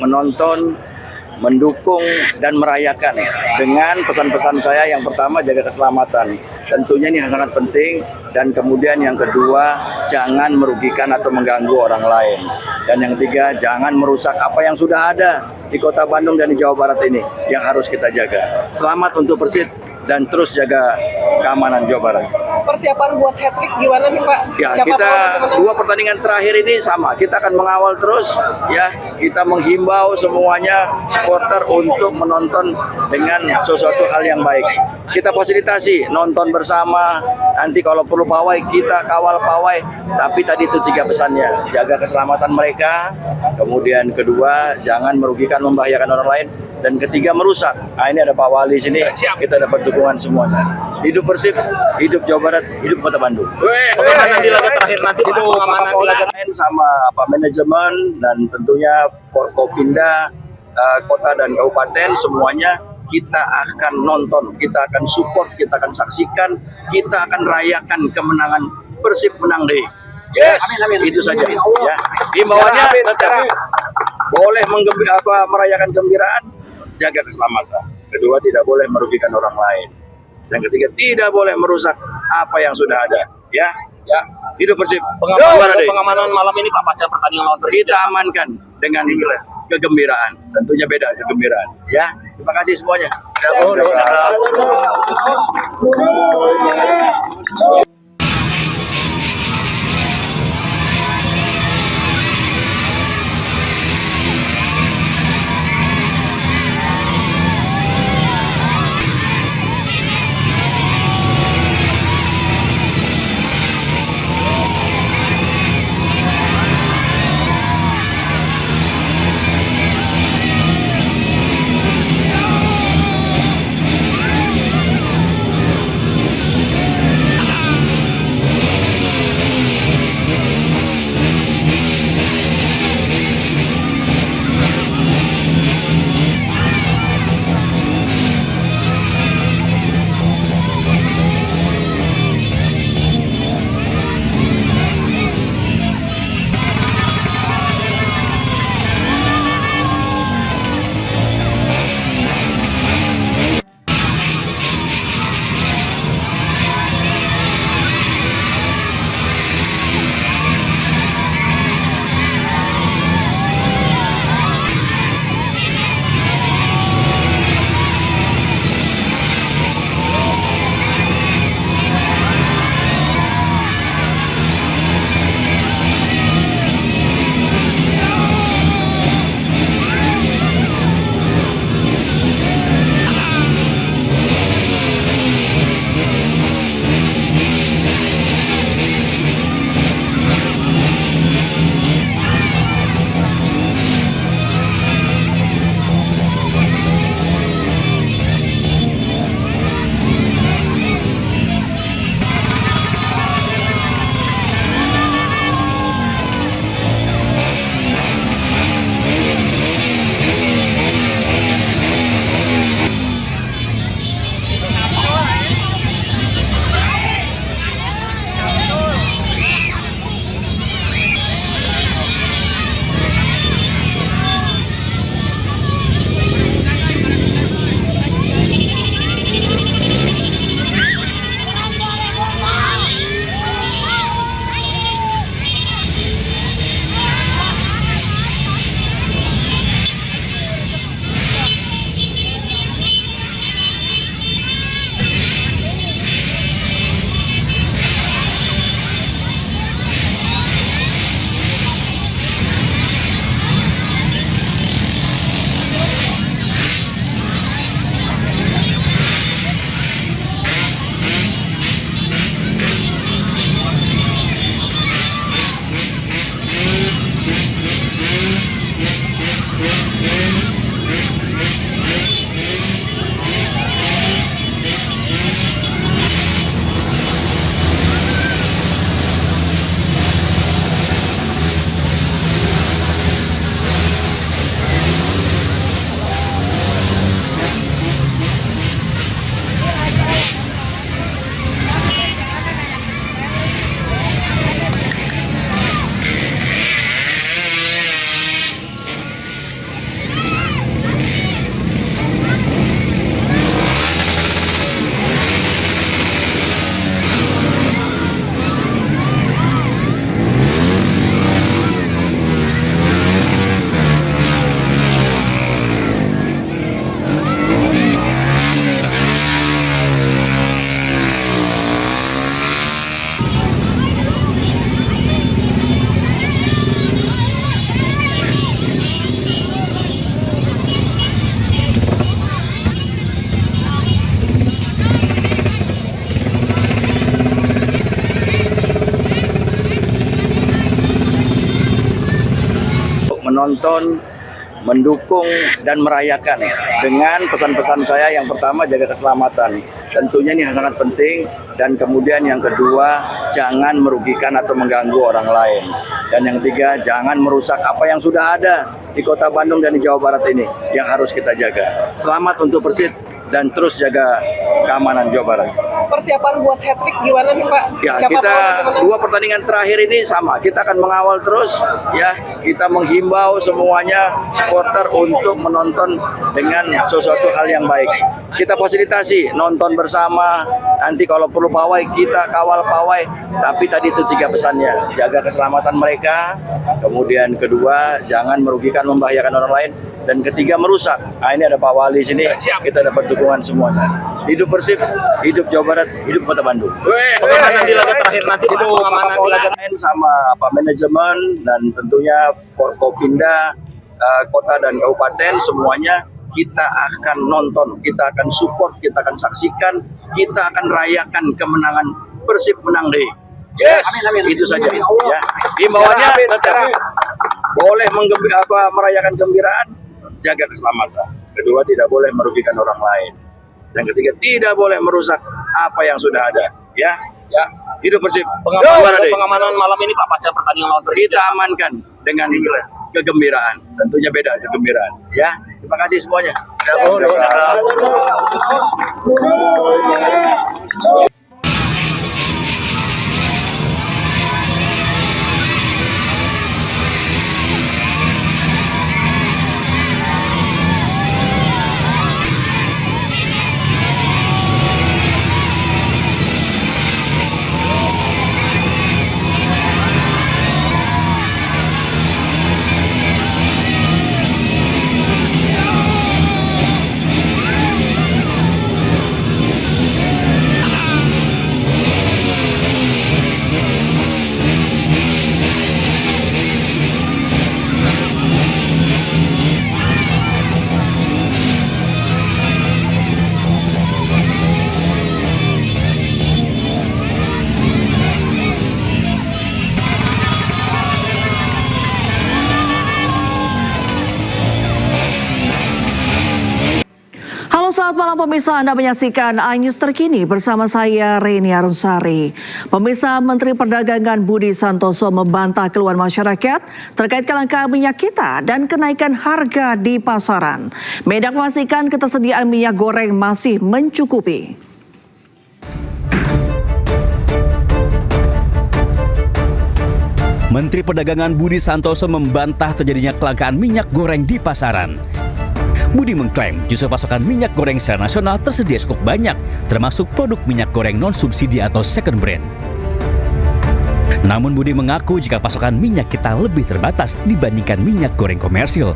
Menonton, mendukung, dan merayakan dengan pesan-pesan saya. Yang pertama, jaga keselamatan, tentunya ini sangat penting. Dan kemudian yang kedua, jangan merugikan atau mengganggu orang lain. Dan yang ketiga, jangan merusak apa yang sudah ada di Kota Bandung dan di Jawa Barat ini yang harus kita jaga. Selamat untuk Persib dan terus jaga keamanan Jawa Barat. Persiapan buat hat-trick gimana nih Pak? Ya, kita dua pertandingan terakhir ini sama. Kita akan mengawal terus, ya. Kita menghimbau semuanya supporter untuk menonton dengan sesuatu hal yang baik. Kita fasilitasi nonton bersama. Nanti kalau perlu pawai, kita kawal pawai. Tapi tadi itu 3 pesannya: jaga keselamatan mereka. Kemudian kedua, jangan merugikan, membahayakan orang lain. Dan ketiga, merusak. Nah, ini ada Pak Wali sini. Kita dapat dukungan semuanya. Hidup Persib, hidup Jawa Barat, hidup Kota Bandung. Pengamanan di laga terakhir nanti itu pengamanan di laga sama manajemen dan tentunya Forkopimda kota dan kabupaten semuanya. Kita akan nonton, kita akan support, kita akan saksikan, kita akan rayakan kemenangan Persib menang deh. Yes, amin. Itu saja. Ya, himbauannya tetap boleh merayakan gembiraan, jaga keselamatan. Kedua, tidak boleh merugikan orang lain. Dan ketiga, tidak boleh merusak apa yang sudah ada. Ya, hidup Persib. Pengamanan malam ini Pak pasca pertandingan lawan Persib kita amankan dengan kegembiraan. Tentunya beda kegembiraan. Ya, terima kasih semuanya. menonton, mendukung dan merayakan dengan pesan-pesan saya. Yang pertama, jaga keselamatan, tentunya ini sangat penting, dan kemudian yang kedua, jangan merugikan atau mengganggu orang lain, dan yang ketiga, jangan merusak apa yang sudah ada di Kota Bandung dan di Jawa Barat ini yang harus kita jaga. Selamat untuk Persib dan terus jaga keamanan Jawa Barat. Persiapan buat hat-trick gimana nih Pak? Ya, Siapa kita tahu nanti menang? 2 pertandingan terakhir ini sama. Kita akan mengawal terus, ya. Kita menghimbau semuanya supporter untuk menonton dengan sesuatu hal yang baik. Kita fasilitasi nonton bersama. Nanti kalau perlu pawai, kita kawal pawai. Tapi tadi itu 3 pesannya: jaga keselamatan mereka. Kemudian kedua, jangan merugikan, membahayakan orang lain. Dan ketiga, merusak. Nah, ini ada Pak Wali sini. Kita dapat dukungan semuanya. Hidup Persib, hidup Jawa Barat, hidup Kota Bandung. Pengamanan di laga terakhir nanti, Pak. Pengamanan di laga Sama manajemen dan tentunya Forkopimda, kota dan kabupaten, semuanya kita akan nonton, kita akan support, kita akan saksikan, kita akan rayakan kemenangan Persib menang deh. Yes, itu saja. Ya, himbauannya tetap boleh merayakan gembiraan, jaga keselamatan. Kedua, tidak boleh merugikan orang lain. Yang ketiga, tidak boleh merusak apa yang sudah ada. Ya, hidup Persib. pengamanan malam ini Pak pasca pertandingan lawan Persib. Kita amankan dengan kegembiraan. Tentunya beda kegembiraan. Ya, terima kasih semuanya. Selamat malam pemirsa, Anda menyaksikan iNews terkini bersama saya Reni Arunsari. Pemirsa, Menteri Perdagangan Budi Santoso membantah keluhan masyarakat terkait kelangkaan minyak kita dan kenaikan harga di pasaran. Mendak memastikan ketersediaan minyak goreng masih mencukupi. Menteri Perdagangan Budi Santoso membantah terjadinya kelangkaan minyak goreng di pasaran. Budi mengklaim justru pasokan minyak goreng secara nasional tersedia cukup banyak, termasuk produk minyak goreng non-subsidi atau second brand. Namun Budi mengaku jika pasokan minyak kita lebih terbatas dibandingkan minyak goreng komersil.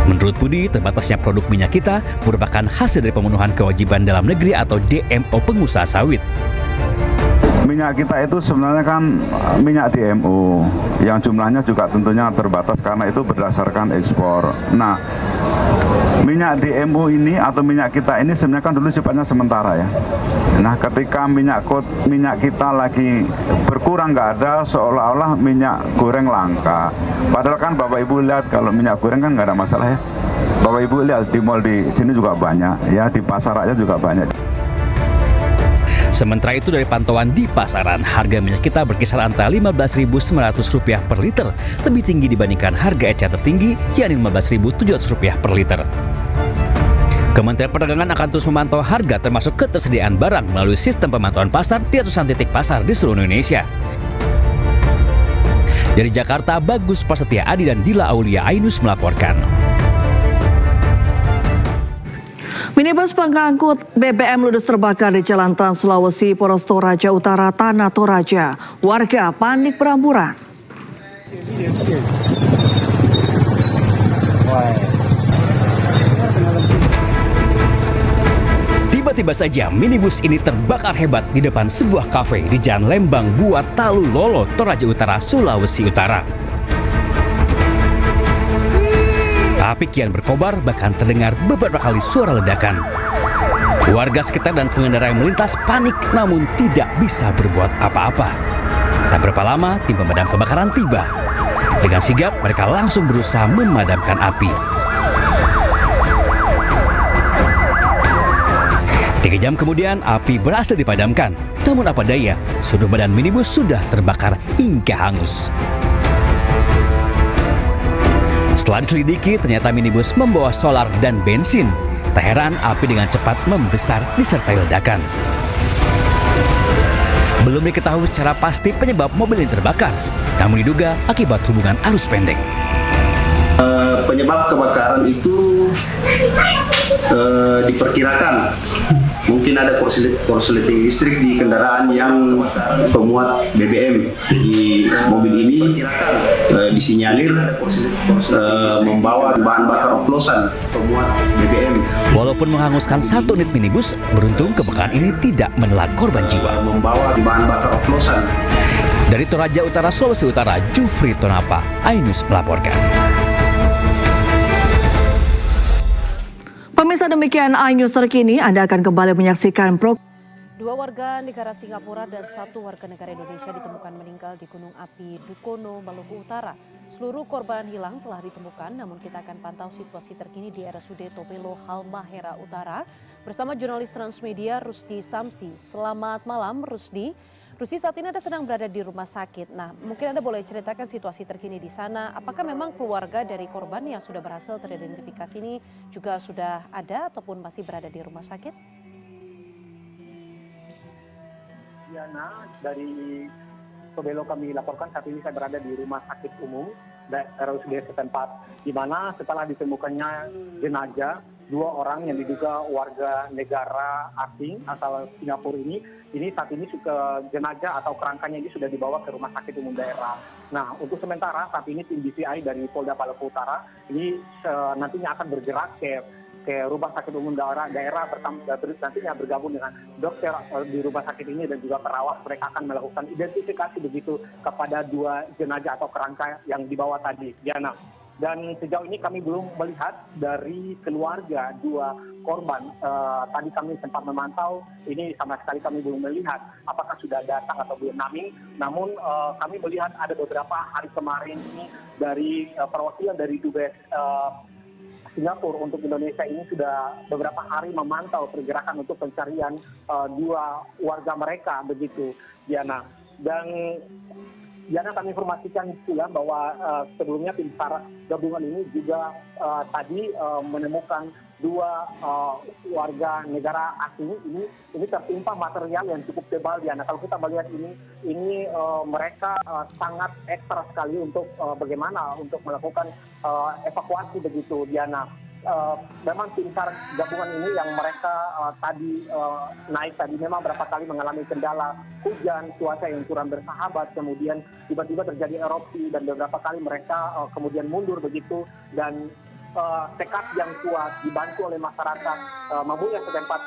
Menurut Budi, terbatasnya produk minyak kita merupakan hasil dari pemenuhan kewajiban dalam negeri atau DMO pengusaha sawit. Minyak kita itu sebenarnya kan minyak DMO yang jumlahnya juga tentunya terbatas karena itu berdasarkan ekspor. Nah, minyak DMO ini atau minyak kita ini sebenarnya kan dulu sifatnya sementara ya. Nah, ketika minyak kita lagi berkurang nggak ada, seolah-olah minyak goreng langka. Padahal kan Bapak Ibu lihat kalau minyak goreng kan nggak ada masalah ya. Bapak Ibu lihat di mall di sini juga banyak ya, di pasar aja juga banyak. Sementara itu dari pantauan di pasaran, harga minyak kita berkisar antara Rp15.900 per liter, lebih tinggi dibandingkan harga ECA tertinggi, yakni Rp15.700 per liter. Kementerian Perdagangan akan terus memantau harga termasuk ketersediaan barang melalui sistem pemantauan pasar di ratusan titik pasar di seluruh Indonesia. Dari Jakarta, Bagus Prasetya Adi dan Dila Aulia, iNews melaporkan. Minibus pengangkut BBM ludes terbakar di Jalan Trans Sulawesi, Poros Toraja Utara, Tanah Toraja. Warga panik beramburan. Tiba-tiba saja minibus ini terbakar hebat di depan sebuah kafe di Jalan Lembang Buat Talu Lolo, Toraja Utara, Sulawesi Utara. Api kian berkobar, bahkan terdengar beberapa kali suara ledakan. Warga sekitar dan pengendara yang melintas panik namun tidak bisa berbuat apa-apa. Tak berapa lama, tim pemadam kebakaran tiba. Dengan sigap, mereka langsung berusaha memadamkan api. 3 jam kemudian, api berhasil dipadamkan. Namun apa daya, seluruh badan minibus sudah terbakar hingga hangus. Setelah diselidiki, ternyata minibus membawa solar dan bensin. Tak heran api dengan cepat membesar disertai ledakan. Belum diketahui secara pasti penyebab mobil ini terbakar, namun diduga akibat hubungan arus pendek. Penyebab kebakaran itu diperkirakan mungkin ada korsleting listrik di kendaraan yang pemuat BBM. Jadi mobil ini disinyalir membawa bahan bakar oplosan pemuat BBM. Walaupun menghanguskan 1 unit minibus, beruntung kebakaran ini tidak menelan korban jiwa. Membawa bahan bakar oplosan. Dari Toraja Utara, Sulawesi Utara, Jufri Tonapa, iNews melaporkan. Pemirsa, demikian iNews terkini. Anda akan kembali menyaksikan program. 2 warga negara Singapura dan 1 warga negara Indonesia ditemukan meninggal di Gunung Api Dukono, Maluku Utara. Seluruh korban hilang telah ditemukan, namun kita akan pantau situasi terkini di RSUD Tobelo, Halmahera Utara bersama jurnalis Transmedia Rusdi Samsi. Selamat malam Rusdi. Rusdi, saat ini Anda sedang berada di rumah sakit. Nah, mungkin Anda boleh ceritakan situasi terkini di sana. Apakah memang keluarga dari korban yang sudah berhasil teridentifikasi ini juga sudah ada ataupun masih berada di rumah sakit? Diana, dari Tobelo kami laporkan saat ini saya berada di rumah sakit umum RSUD setempat, di mana setelah ditemukannya jenazah 2 orang yang diduga warga negara asing asal Singapura ini saat ini jenazah atau kerangkanya ini sudah dibawa ke rumah sakit umum daerah. Nah, untuk sementara saat ini tim DCI dari Polda Maluku Utara ini nantinya akan bergerak ke rumah sakit umum daerah nantinya bergabung dengan dokter di rumah sakit ini dan juga perawat. Mereka akan melakukan identifikasi begitu kepada 2 jenazah atau kerangka yang dibawa tadi, Diana. Dan sejauh ini kami belum melihat dari keluarga 2 korban. Tadi kami sempat memantau, ini sama sekali kami belum melihat apakah sudah datang atau belum. Namun kami melihat ada beberapa hari kemarin ini dari perwakilan dari Dubes Singapura untuk Indonesia ini sudah beberapa hari memantau pergerakan untuk pencarian 2 warga mereka begitu, Diana. Dan Diana, kami informasikan pula bahwa sebelumnya tim SAR gabungan ini juga tadi menemukan 2 warga negara asing ini tertimpa material yang cukup tebal, Diana. Kalau kita melihat ini mereka sangat ekstra sekali untuk bagaimana untuk melakukan evakuasi begitu, Diana. Memang tim SAR gabungan ini yang mereka tadi naik tadi memang berapa kali mengalami kendala hujan, cuaca yang kurang bersahabat, kemudian tiba-tiba terjadi erupsi dan beberapa kali mereka kemudian mundur begitu, dan tekad yang kuat dibantu oleh masyarakat Mamuya setempat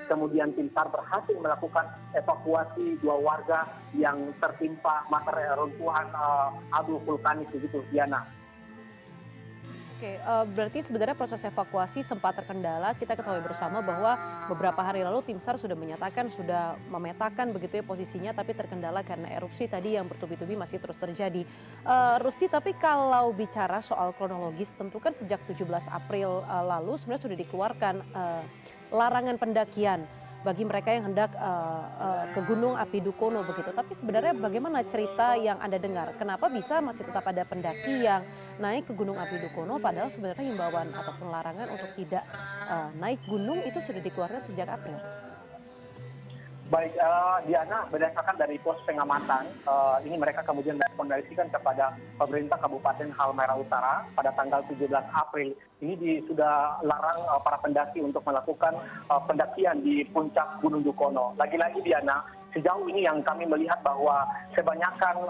kemudian tim SAR berhasil melakukan evakuasi 2 warga yang tertimpa material runtuhan abu vulkanis begitu, Diana. Oke, berarti sebenarnya proses evakuasi sempat terkendala. Kita ketahui bersama bahwa beberapa hari lalu tim SAR sudah menyatakan, sudah memetakan begitu ya posisinya, tapi terkendala karena erupsi tadi yang bertubi-tubi masih terus terjadi. Rusdi, tapi kalau bicara soal kronologis, tentu kan sejak 17 April lalu sebenarnya sudah dikeluarkan larangan pendakian bagi mereka yang hendak ke Gunung Api Dukono begitu. Tapi sebenarnya bagaimana cerita yang Anda dengar? Kenapa bisa masih tetap ada pendaki yang naik ke Gunung Api Dukono padahal sebenarnya himbauan ataupun larangan untuk tidak naik gunung itu sudah dikeluarkan sejak April? Baik, Diana, berdasarkan dari pos pengamatan, ini mereka kemudian merekomendasikan kepada pemerintah Kabupaten Halmahera Utara pada tanggal 17 April. Ini sudah larang para pendaki untuk melakukan pendakian di puncak Gunung Dukono. Lagi-lagi, Diana, sejauh ini yang kami melihat bahwa kebanyakan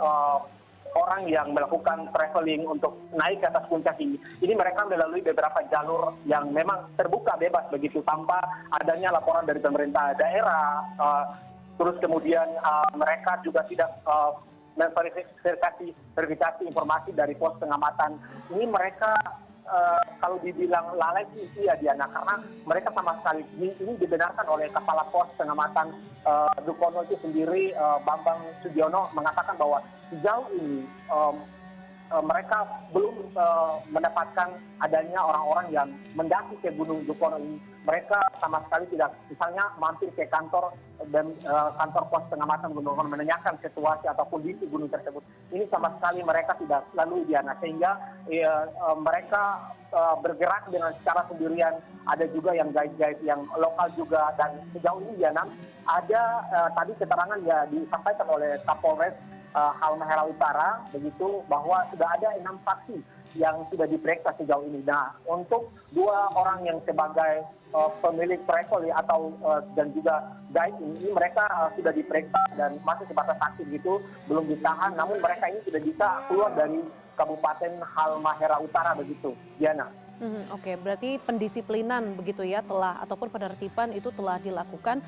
orang yang melakukan traveling untuk naik ke atas puncak ini mereka melalui beberapa jalur yang memang terbuka bebas begitu tanpa adanya laporan dari pemerintah daerah. Terus kemudian mereka juga tidak verifikasi informasi dari pos pengamatan. Ini mereka kalau dibilang lalai sih ya, Diana, karena mereka sama sekali ini dibenarkan oleh Kepala Pos Pengamatan Dukono itu sendiri, Bambang Sugiono, mengatakan bahwa sejauh ini mereka belum mendapatkan adanya orang-orang yang mendaki ke Gunung Dukono ini. Mereka sama sekali tidak, misalnya mampir ke kantor dan kantor pos pengamatan Gunung Dukono menanyakan situasi atau kondisi gunung tersebut. Ini sama sekali mereka tidak lalui Diana, sehingga mereka bergerak dengan secara sendirian. Ada juga yang guide-guide yang lokal juga, dan sejauh ini Diana ada tadi keterangan ya disampaikan oleh Kapolres Halmahera Utara begitu, bahwa sudah ada 6 saksi yang sudah diperiksa sejauh ini. Nah, untuk 2 orang yang sebagai pemilik travel ya, atau dan juga guide ini mereka sudah diperiksa dan masih sebatas saksi gitu, belum ditahan. Namun mereka ini sudah bisa keluar dari Kabupaten Halmahera Utara begitu, Diana. Oke, berarti pendisiplinan begitu ya telah ataupun penertiban itu telah dilakukan.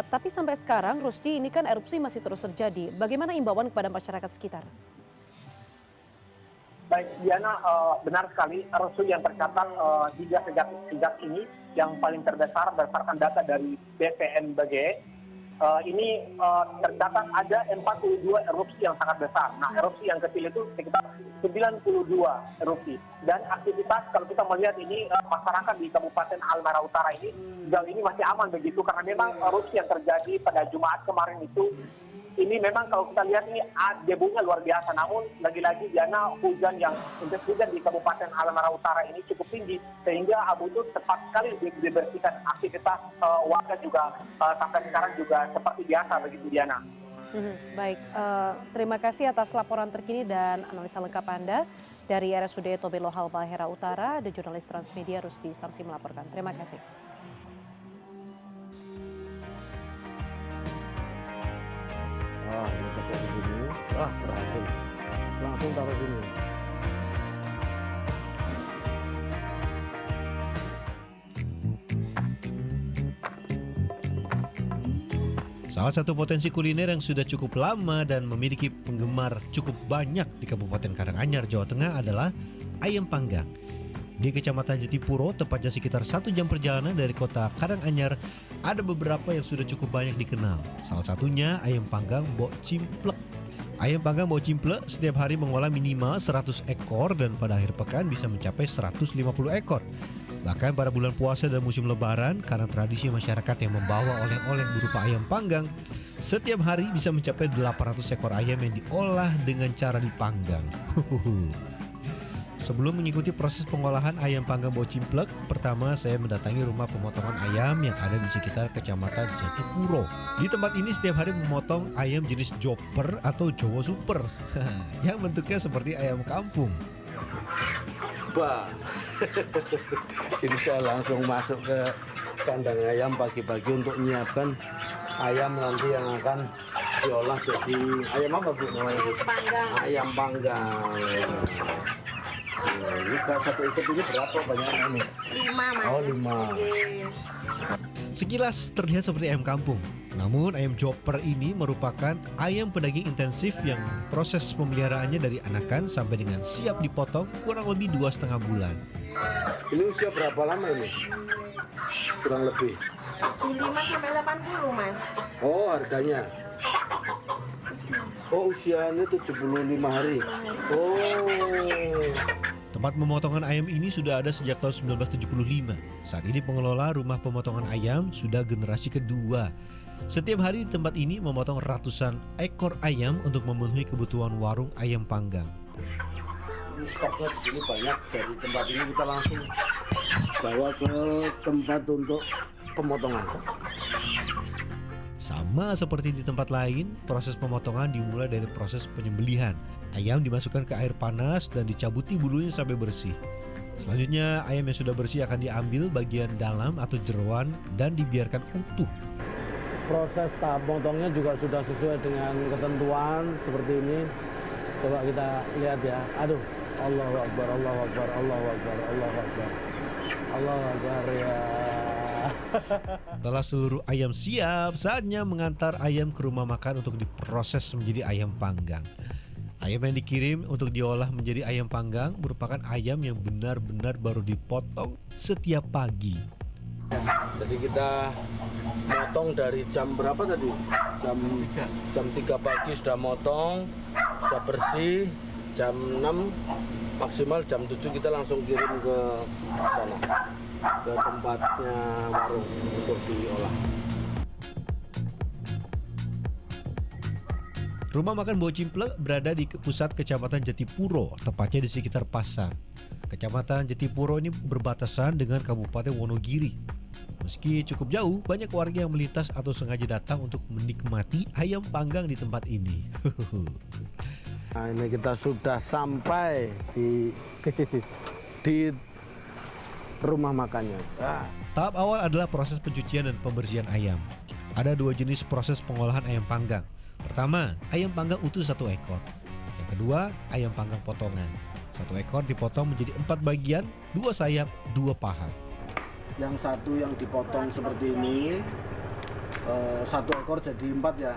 Tapi sampai sekarang, Rusdi, ini kan erupsi masih terus terjadi. Bagaimana imbauan kepada masyarakat sekitar? Baik, Diana, benar sekali. Erupsi yang tercatat hingga sejak ini yang paling terbesar berdasarkan data dari BPMBG, ini tercatat ada 42 erupsi yang sangat besar. Nah, erupsi yang kecil itu sekitar 92 erupsi. Dan aktivitas, kalau kita melihat ini, masyarakat di Kabupaten Halmahera Utara ini sejauh ini masih aman begitu, karena memang erupsi yang terjadi pada Jumat kemarin itu, ini memang kalau kita lihat ini debunya luar biasa. Namun lagi-lagi Diana, hujan di Kabupaten Halmahera Utara ini cukup tinggi, sehingga abu itu tepat sekali dibersihkan. Aktivitas warga juga sampai sekarang juga seperti biasa begitu, Diana. Baik, terima kasih atas laporan terkini dan analisa lengkap Anda dari RSUD Tobelo Halmahera Utara. Ada jurnalis Transmedia Rusdi Samsi melaporkan. Terima kasih. Ini taruh di sini. Berhasil. Langsung taruh sini. Salah satu potensi kuliner yang sudah cukup lama dan memiliki penggemar cukup banyak di Kabupaten Karanganyar, Jawa Tengah adalah ayam panggang. Di Kecamatan Jatipuro, tepatnya sekitar 1 jam perjalanan dari kota Karanganyar, ada beberapa yang sudah cukup banyak dikenal. Salah satunya ayam panggang Mbok Cimplek. Ayam panggang Mbok Cimplek setiap hari mengolah minimal 100 ekor dan pada akhir pekan bisa mencapai 150 ekor. Bahkan pada bulan puasa dan musim lebaran, karena tradisi masyarakat yang membawa oleh-oleh berupa ayam panggang, setiap hari bisa mencapai 800 ekor ayam yang diolah dengan cara dipanggang. Sebelum mengikuti proses pengolahan ayam panggang Mbok Cimplek, pertama saya mendatangi rumah pemotongan ayam yang ada di sekitar Kecamatan Jatipuro. Di tempat ini setiap hari memotong ayam jenis joper atau Jawa Super yang bentuknya seperti ayam kampung. Wah, ini saya langsung masuk ke kandang ayam pagi-pagi untuk menyiapkan ayam nanti yang akan diolah jadi ayam apa Bu namanya Bu? Panggang. Ayam panggang. Ini satu ikut ini berapa banyaknya nih? 5 Mas. Oh 5. Sekilas terlihat seperti ayam kampung. Namun ayam joper ini merupakan ayam pedaging intensif yang proses pemeliharaannya dari anakan sampai dengan siap dipotong kurang lebih 2,5 bulan. Ini usia berapa lama ini? Kurang lebih. 75 sampai 80 Mas. Oh harganya? Oh usianya 75 hari. Oh. Tempat pemotongan ayam ini sudah ada sejak tahun 1975. Saat ini pengelola rumah pemotongan ayam sudah generasi kedua. Setiap hari di tempat ini memotong ratusan ekor ayam untuk memenuhi kebutuhan warung ayam panggang. Ini stoknya di sini banyak, dari tempat ini kita langsung bawa ke tempat untuk pemotongan. Sama seperti di tempat lain, proses pemotongan dimulai dari proses penyembelihan. Ayam dimasukkan ke air panas dan dicabuti bulunya sampai bersih. Selanjutnya, ayam yang sudah bersih akan diambil bagian dalam atau jeroan dan dibiarkan utuh. Proses tahap potongnya juga sudah sesuai dengan ketentuan seperti ini. Coba kita lihat ya. Aduh, Allahu Akbar, Allahu Akbar, Allahu Akbar, Allahu Akbar, Allahu Akbar ya. Setelah seluruh ayam siap, saatnya mengantar ayam ke rumah makan untuk diproses menjadi ayam panggang. Ayam yang dikirim untuk diolah menjadi ayam panggang merupakan ayam yang benar-benar baru dipotong setiap pagi. Jadi kita motong dari jam berapa tadi? Jam 3 pagi sudah motong, sudah bersih. jam 6 maksimal jam 7 kita langsung kirim ke sana, ke tempatnya warung untuk diolah. Rumah makan Mbok Cimplek berada di pusat Kecamatan Jatipuro, tepatnya di sekitar pasar. Kecamatan Jatipuro ini berbatasan dengan Kabupaten Wonogiri. Meski cukup jauh, banyak warga yang melintas atau sengaja datang untuk menikmati ayam panggang di tempat ini. Nah, ini kita sudah sampai di rumah makannya. Tahap awal adalah proses pencucian dan pembersihan ayam. Ada 2 jenis proses pengolahan ayam panggang. Pertama, ayam panggang utuh 1 ekor. Yang kedua, ayam panggang potongan. 1 ekor dipotong menjadi 4 bagian, 2 sayap, 2 paha. Yang satu yang dipotong seperti ini, 1 ekor jadi 4 ya?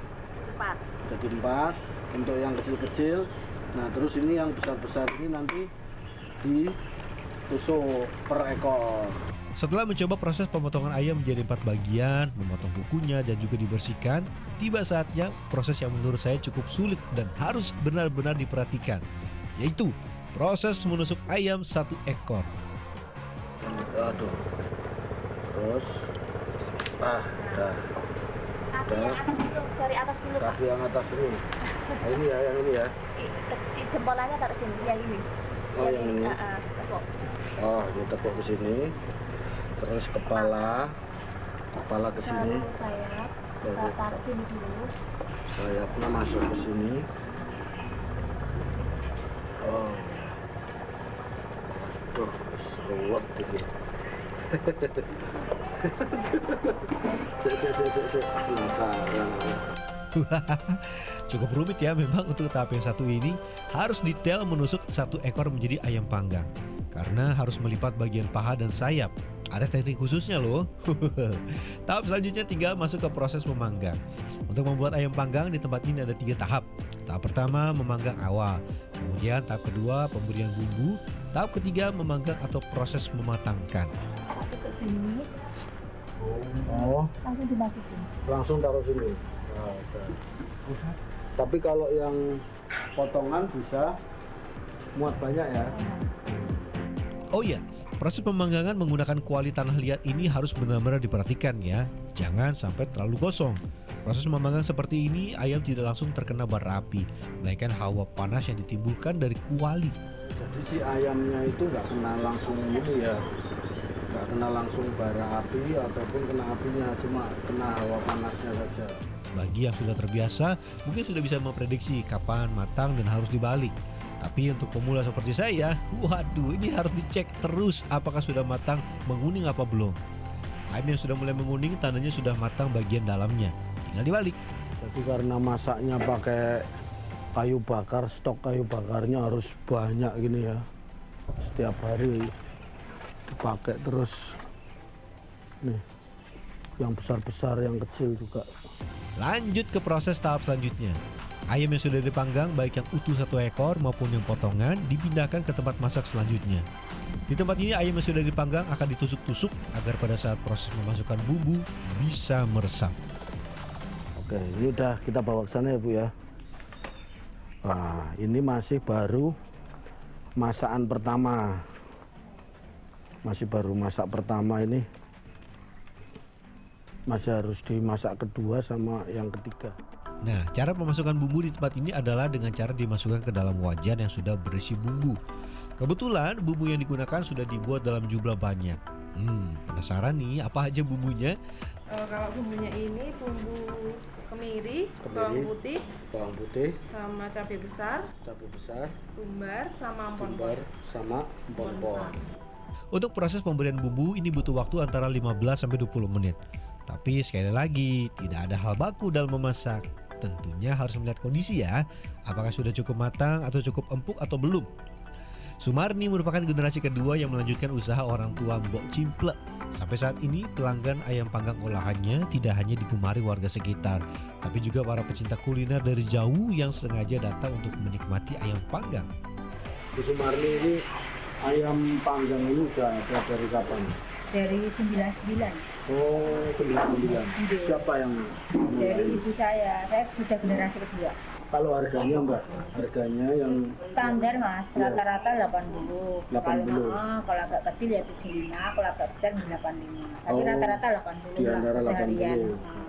4. Jadi 4 untuk yang kecil-kecil. Nah terus ini yang besar-besar ini nanti ditusuk per ekor. Setelah mencoba proses pemotongan ayam menjadi 4 bagian, memotong kukunya dan juga dibersihkan, tiba saatnya proses yang menurut saya cukup sulit dan harus benar-benar diperhatikan, yaitu proses menusuk ayam 1 ekor. Aduh. Terus, dah. Dari atas dulu, Pak. Kaki yang atas ini. Nah, ini ya, yang ini ya. Jempolannya taruh sini, yang ini. Oh, yang ini. Tepuk. Oh, ini tepuk ke sini. Terus kepala ke sini. Lalu sayap, taruh sini dulu. Sayapnya masuk ke sini. Oh. Aduh, ruwet ini. Cukup rumit ya memang untuk tahap yang satu ini. Harus detail menusuk 1 ekor menjadi ayam panggang, karena harus melipat bagian paha dan sayap. Ada teknik khususnya loh. Tahap selanjutnya tinggal masuk ke proses memanggang. Untuk membuat ayam panggang di tempat ini ada 3 tahap. Tahap pertama memanggang awal, kemudian tahap kedua pemberian bumbu, tahap ketiga memanggang atau proses mematangkan. Ini Oh, langsung dimasukin. langsung taruh sini. Tapi kalau yang potongan bisa muat banyak ya. Oh iya, proses pemanggangan menggunakan kuali tanah liat ini harus benar-benar diperhatikan ya. Jangan sampai terlalu gosong. Proses memanggang seperti ini, ayam tidak langsung terkena bara api, melainkan hawa panas yang ditimbulkan dari kuali. Jadi si ayamnya itu nggak kena langsung ini ya, nggak kena langsung bara api ataupun kena apinya, cuma kena hawa panasnya saja. Bagi yang sudah terbiasa, mungkin sudah bisa memprediksi kapan matang dan harus dibalik. Tapi untuk pemula seperti saya, waduh, ini harus dicek terus apakah sudah matang, menguning apa belum. Ayam yang sudah mulai menguning, tandanya sudah matang bagian dalamnya, tinggal dibalik. Jadi karena masaknya pakai kayu bakar, stok kayu bakarnya harus banyak gini ya, setiap hari dipakai terus. Nih, yang besar-besar, yang kecil juga. Lanjut ke proses tahap selanjutnya. Ayam yang sudah dipanggang, baik yang utuh 1 ekor maupun yang potongan, dipindahkan ke tempat masak selanjutnya. Di tempat ini ayam yang sudah dipanggang akan ditusuk-tusuk agar pada saat proses memasukkan bumbu bisa meresap. Oke, ini udah kita bawa ke sana ya Bu ya. Nah, ini masih baru masakan pertama. Masih baru masak pertama ini. Masih harus dimasak kedua sama yang ketiga. Nah, cara pemasukan bumbu di tempat ini adalah dengan cara dimasukkan ke dalam wajan yang sudah berisi bumbu. Kebetulan bumbu yang digunakan sudah dibuat dalam jumlah banyak. Penasaran nih apa aja bumbunya? Kalau bumbunya ini bumbu kemiri, bawang putih, sama cabai besar, tumbar, sama empon-empon. Untuk proses pemberian bumbu ini butuh waktu antara 15 sampai 20 menit. Tapi sekali lagi, tidak ada hal baku dalam memasak. Tentunya harus melihat kondisi ya, apakah sudah cukup matang atau cukup empuk atau belum. Sumarni merupakan generasi kedua yang melanjutkan usaha orang tua Mbok Cimplek. Sampai saat ini pelanggan ayam panggang olahannya tidak hanya digemari warga sekitar, tapi juga para pecinta kuliner dari jauh yang sengaja datang untuk menikmati ayam panggang. Bu Sumarni, ini ayam panggang ini sudah ada dari kapan? Dari 99. Oh, 99. Siapa yang dari ibu saya sudah generasi kedua. Kalau harganya Mbak, harganya yang Standar Mas, rata-rata 80. 80. Kalau agak kecil ya 75, kalau agak besar 85. Tapi Oh, rata-rata 80 di antara lah seharian. 80.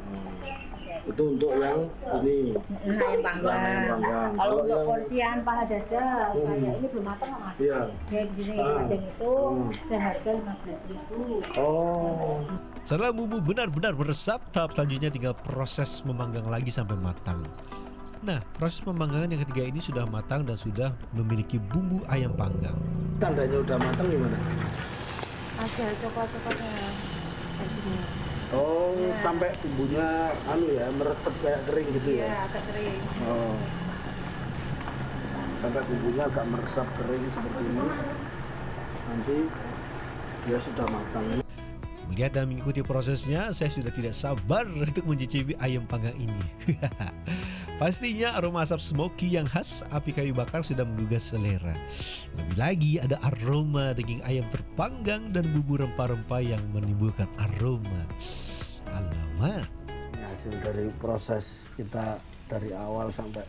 Itu untuk yang ini Ayam panggang. ayam panggang. Kalau untuk yang porsian paha dada, kayak ini belum matang Mas. iya. Ya di sini macam itu seharga 15.000. Oh. Setelah bumbu benar-benar meresap, tahap selanjutnya tinggal proses memanggang lagi sampai matang. Nah, proses pemanggangan yang ketiga ini sudah matang dan sudah memiliki bumbu ayam panggang. Tandanya udah matang gimana? Ada coklat-coklatnya. Kayak gini. Oh, sampai bumbunya ya meresap kayak kering gitu ya. Iya, agak kering. Oh. Sampai bumbunya agak meresap kering seperti ini. Nanti dia sudah matang. Melihat dan mengikuti prosesnya, saya sudah tidak sabar untuk mencicipi ayam panggang ini. Pastinya aroma asap smoky yang khas api kayu bakar sudah menggugah selera. Lebih lagi ada aroma daging ayam terpanggang dan bumbu rempah-rempah yang menimbulkan aroma. Alamak. Ini hasil dari proses kita dari awal sampai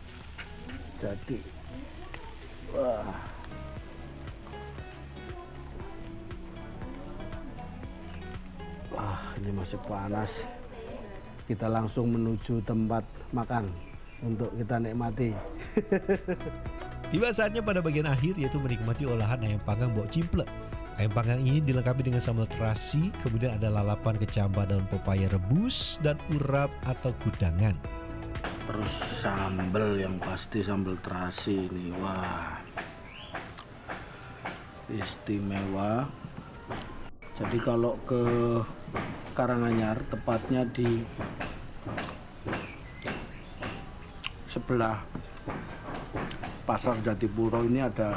jadi. Wah. Wah, ini masih panas. Kita langsung menuju tempat makan untuk kita nikmati. Tiba saatnya pada bagian akhir, yaitu menikmati olahan ayam panggang Mbok Cimplek. Ayam panggang ini dilengkapi dengan sambal terasi, kemudian ada lalapan kecambah daun pepaya rebus, dan urap atau kudangan. Terus sambal yang pasti sambal terasi ini, wah, istimewa. Jadi kalau ke Karanganyar, tepatnya di sebelah Pasar Jatipuro ini ada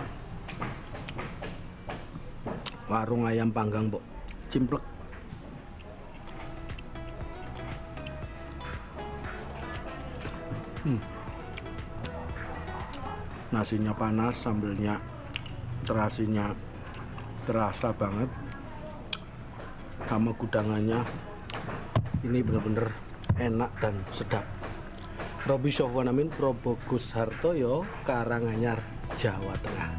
warung ayam panggang Mbok Cimplek. Nasinya panas, sambelnya terasinya terasa banget, sama gudangannya ini benar-benar enak dan sedap. Robi Syofwanamin, Probogus Hartoyo, Karanganyar, Jawa Tengah.